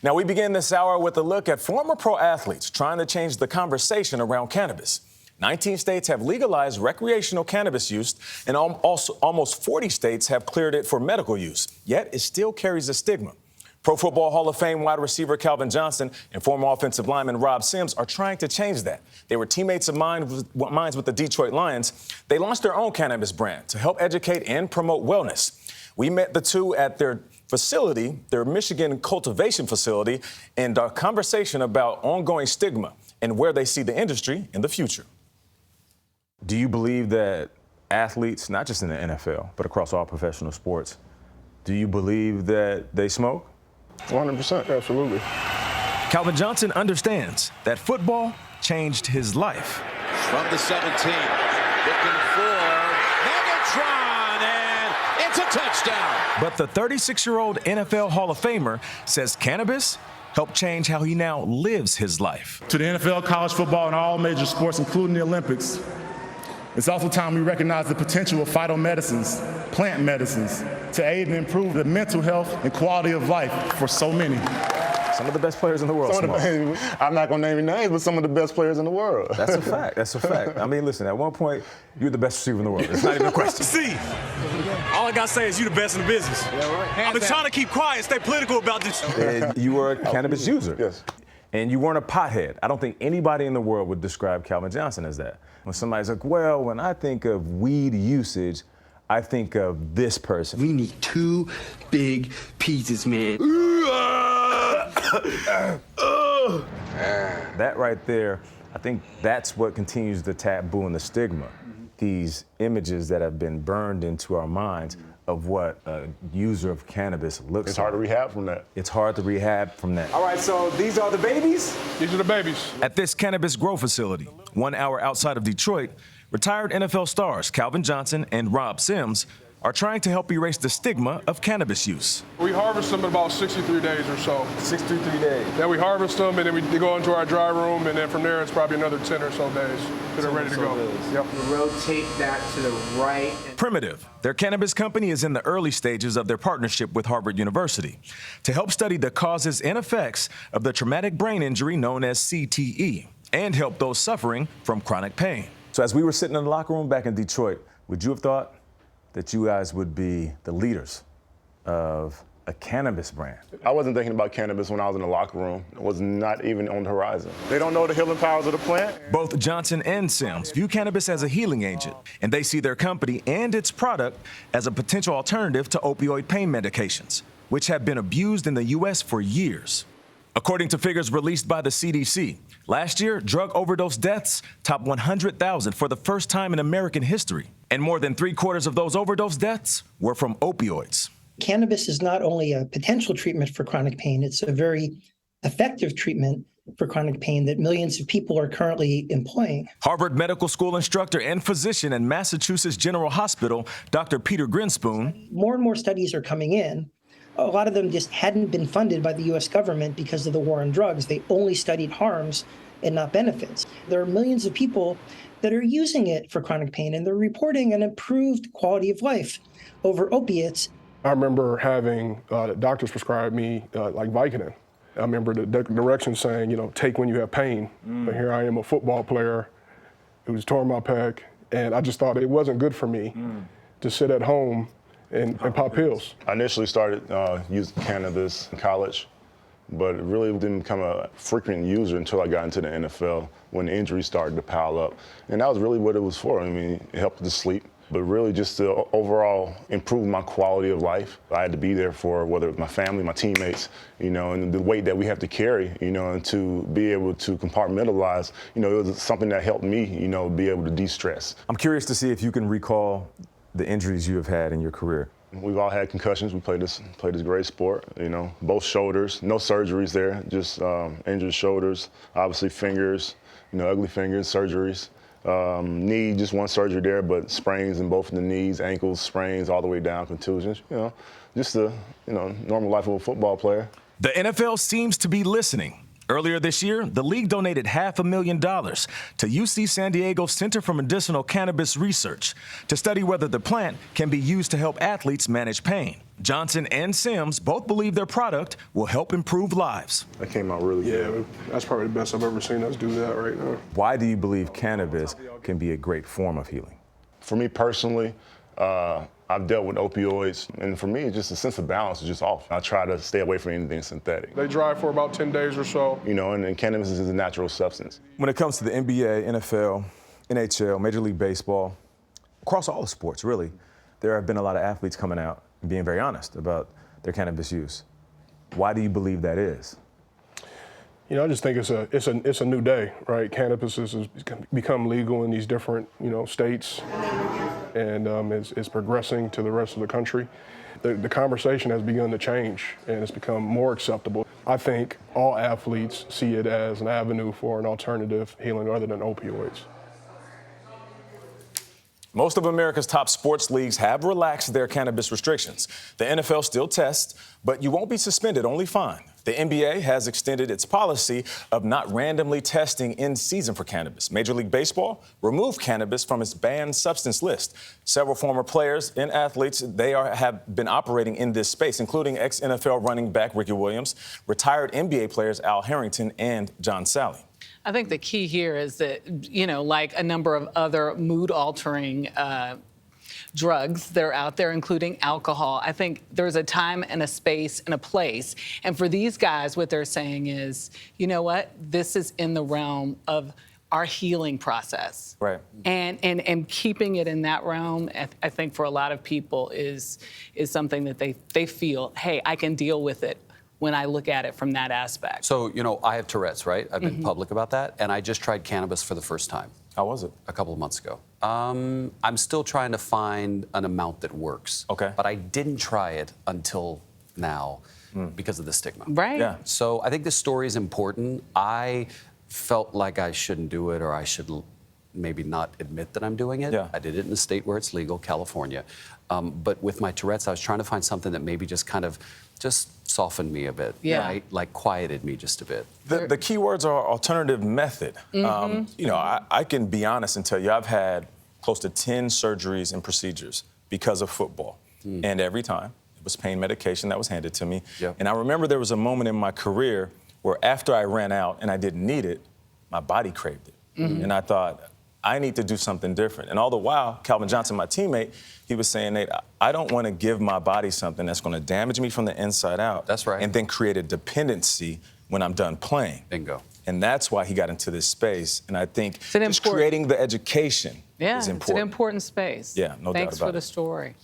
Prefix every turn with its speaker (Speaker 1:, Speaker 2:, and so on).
Speaker 1: Now, we begin this hour with a look at former pro athletes trying to change the conversation around cannabis. 19 states have legalized recreational cannabis use, and also almost 40 states have cleared it for medical use. Yet, it still carries a stigma. Pro Football Hall of Fame wide receiver Calvin Johnson and former offensive lineman Rob Sims are trying to change that. They were teammates of mine with the Detroit Lions. They launched their own cannabis brand to help educate and promote wellness. We met the two at their facility, their Michigan cultivation facility, and our conversation about ongoing stigma and where they see the industry in the future. Do you believe that athletes, not just in the NFL, but across all professional sports, do you believe that they smoke?
Speaker 2: 100%, absolutely.
Speaker 1: Calvin Johnson understands that football changed his life.
Speaker 3: From the 17, looking for Megatron, and it's a touchdown.
Speaker 1: But the 36-year-old NFL Hall of Famer says cannabis helped change how he now lives his life.
Speaker 4: To the NFL, college football, and all major sports, including the Olympics, it's also time we recognize the potential of phytomedicines, plant medicines, to aid and improve the mental health and quality of life for so many.
Speaker 1: Some of the best players in the world.
Speaker 2: I'm not going to name any names, but some of the best players in the world.
Speaker 1: That's a fact. That's a fact. I mean, listen, at one point, you're the best receiver in the world. It's not even a question.
Speaker 5: See, all I got to say is you're the best in the business.
Speaker 2: Yeah, right.
Speaker 5: I've been trying to keep quiet, stay political about this.
Speaker 1: And you were a cannabis user.
Speaker 2: Yes.
Speaker 1: And you weren't a pothead. I don't think anybody in the world would describe Calvin Johnson as that. When somebody's like, well, when I think of weed usage, I think of this person.
Speaker 6: We need two big pizzas, man.
Speaker 1: That right there, I think that's what continues the taboo and the stigma. These images that have been burned into our minds of what a user of cannabis looks like.
Speaker 2: It's hard to rehab from that.
Speaker 1: It's hard to rehab from that.
Speaker 7: All right, so these are the babies?
Speaker 2: These are the babies.
Speaker 1: At this cannabis grow facility, 1 hour outside of Detroit, retired NFL stars Calvin Johnson and Rob Sims are trying to help erase the stigma of cannabis use.
Speaker 8: We harvest them in about 63 days or so.
Speaker 7: 63 days.
Speaker 8: Then we harvest them, and then they go into our dry room, and then from there it's probably another 10 or so days that they're ready to go. Yep.
Speaker 7: Rotate that to the right.
Speaker 1: Primitiv, their cannabis company, is in the early stages of their partnership with Harvard University to help study the causes and effects of the traumatic brain injury known as CTE and help those suffering from chronic pain. So as we were sitting in the locker room back in Detroit, would you have thought that you guys would be the leaders of a cannabis brand?
Speaker 2: I wasn't thinking about cannabis when I was in the locker room. It was not even on the horizon. They don't know the healing powers of the plant.
Speaker 1: Both Johnson and Sims view cannabis as a healing agent, and they see their company and its product as a potential alternative to opioid pain medications, which have been abused in the U.S. for years. According to figures released by the CDC, last year, drug overdose deaths topped 100,000 for the first time in American history. And more than 3/4 of those overdose deaths were from opioids.
Speaker 9: Cannabis is not only a potential treatment for chronic pain, it's a very effective treatment for chronic pain that millions of people are currently employing.
Speaker 1: Harvard Medical School instructor and physician at Massachusetts General Hospital, Dr. Peter Grinspoon.
Speaker 9: More and more studies are coming in. A lot of them just hadn't been funded by the U.S. government because of the war on drugs. They only studied harms and not benefits. There are millions of people that are using it for chronic pain, and they're reporting an improved quality of life over opiates.
Speaker 8: I remember having doctors prescribe me like Vicodin. I remember the directions saying, take when you have pain. But here I am, a football player who was torn my pec, and I just thought it wasn't good for me to sit at home and pop pills.
Speaker 2: I initially started using cannabis in college, but really didn't become a frequent user until I got into the NFL when the injuries started to pile up. And that was really what it was for. I mean, it helped to sleep, but really just to overall improve my quality of life. I had to be there for whether it was my family, my teammates, and the weight that we have to carry, and to be able to compartmentalize, it was something that helped me, be able to de-stress.
Speaker 1: I'm curious to see if you can recall the injuries you have had in your career.
Speaker 2: We've all had concussions. We played this great sport, both shoulders, no surgeries there, just injured shoulders, obviously fingers, ugly fingers, surgeries. Knee, just one surgery there, but sprains in both of the knees, ankles, sprains all the way down, contusions, just the, normal life of a football player.
Speaker 1: The NFL seems to be listening. Earlier this year, the league donated $500,000 to UC San Diego's Center for Medicinal Cannabis Research to study whether the plant can be used to help athletes manage pain. Johnson and Sims both believe their product will help improve lives.
Speaker 2: That came out really good.
Speaker 8: Yeah, that's probably the best I've ever seen us do that right now.
Speaker 1: Why do you believe cannabis can be a great form of healing?
Speaker 2: For me personally, I've dealt with opioids, and for me, just a sense of balance is just off. I try to stay away from anything synthetic.
Speaker 8: They dry for about 10 days or so.
Speaker 2: You know, and cannabis is a natural substance.
Speaker 1: When it comes to the NBA, NFL, NHL, Major League Baseball, across all the sports, really, there have been a lot of athletes coming out and being very honest about their cannabis use. Why do you believe that is?
Speaker 8: You know, I just think it's a new day, right? Cannabis has become legal in these different, states, and it's progressing to the rest of the country. The conversation has begun to change, and it's become more acceptable. I think all athletes see it as an avenue for an alternative healing other than opioids.
Speaker 1: Most of America's top sports leagues have relaxed their cannabis restrictions. The NFL still tests, but you won't be suspended, only fined. The NBA has extended its policy of not randomly testing in season for cannabis. Major League Baseball removed cannabis from its banned substance list. Several former players and athletes, have been operating in this space, including ex-NFL running back Ricky Williams, retired NBA players Al Harrington and John Sally.
Speaker 10: I think the key here is that, like a number of other mood-altering drugs that are out there, including alcohol, I think there's a time and a space and a place. And for these guys, what they're saying is, you know what? This is in the realm of our healing process.
Speaker 1: Right.
Speaker 10: And keeping it in that realm, I think for a lot of people is something that they feel, hey, I can deal with it when I look at it from that aspect.
Speaker 11: So, I have Tourette's, right? I've been public about that, and I just tried cannabis for the first time.
Speaker 1: How was it?
Speaker 11: A couple of months ago. I'm still trying to find an amount that works.
Speaker 1: Okay.
Speaker 11: But I didn't try it until now because of the stigma.
Speaker 10: Right.
Speaker 1: Yeah.
Speaker 11: So I think this story is important. I felt like I shouldn't do it, or I should maybe not admit that I'm doing it.
Speaker 1: Yeah.
Speaker 11: I did it in a state where it's legal, California. But with my Tourette's, I was trying to find something that maybe just kind of softened me a bit, right? Like quieted me just a bit.
Speaker 1: The key words are alternative method. I can be honest and tell you I've had close to 10 surgeries and procedures because of football. And every time it was pain medication that was handed to me.
Speaker 11: Yep.
Speaker 1: And I remember there was a moment in my career where after I ran out and I didn't need it, my body craved it. And I thought, I need to do something different. And all the while, Calvin Johnson, my teammate, he was saying, Nate, I don't want to give my body something that's going to damage me from the inside out.
Speaker 11: That's right.
Speaker 1: And then create a dependency when I'm done playing.
Speaker 11: Bingo.
Speaker 1: And that's why he got into this space. And I think just
Speaker 10: important.
Speaker 1: creating the education is important.
Speaker 10: It's an important space.
Speaker 1: Yeah, no doubt about it.
Speaker 10: Thanks for the story.